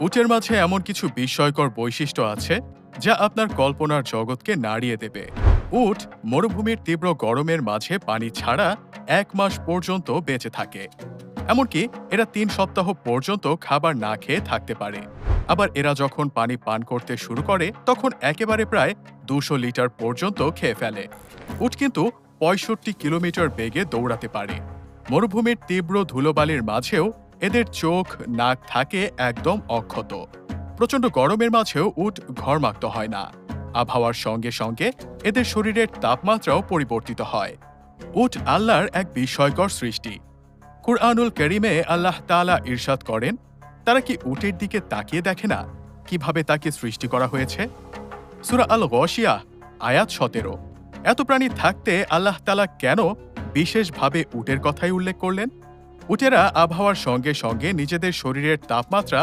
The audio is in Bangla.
উটের মাঝে এমন কিছু বিস্ময়কর বৈশিষ্ট্য আছে যা আপনার কল্পনার জগৎকে নাড়িয়ে দেবে। উট মরুভূমির তীব্র গরমের মাঝে পানি ছাড়া 1 মাস পর্যন্ত বেঁচে থাকে। এমনকি এরা 3 সপ্তাহ পর্যন্ত খাবার না খেয়ে থাকতে পারে। আবার এরা যখন পানি পান করতে শুরু করে তখন একেবারে প্রায় 200 লিটার পর্যন্ত খেয়ে ফেলে। উট কিন্তু 65 কিলোমিটার বেগে দৌড়াতে পারে। মরুভূমির তীব্র ধুলোবালির মাঝেও এদের চোখ নাক থাকে একদম অক্ষত। প্রচণ্ড গরমের মাঝেও উট ঘর্মাক্ত হয় না। আবহাওয়ার সঙ্গে সঙ্গে এদের শরীরের তাপমাত্রাও পরিবর্তিত হয়। উট আল্লাহর এক বিস্ময়কর সৃষ্টি। কুরআনুল কারীমে আল্লাহ তাআলা ইরশাদ করেন, তারা কি উটের দিকে তাকিয়ে দেখে না কিভাবে তাকে সৃষ্টি করা হয়েছে? সূরা আল গশিয়াহ আয়াত 17। এত প্রাণী থাকতে আল্লাহ তাআলা কেন বিশেষভাবে উটের কথাই উল্লেখ করলেন? উটেরা আবহাওয়ার সঙ্গে সঙ্গে নিজেদের শরীরের তাপমাত্রা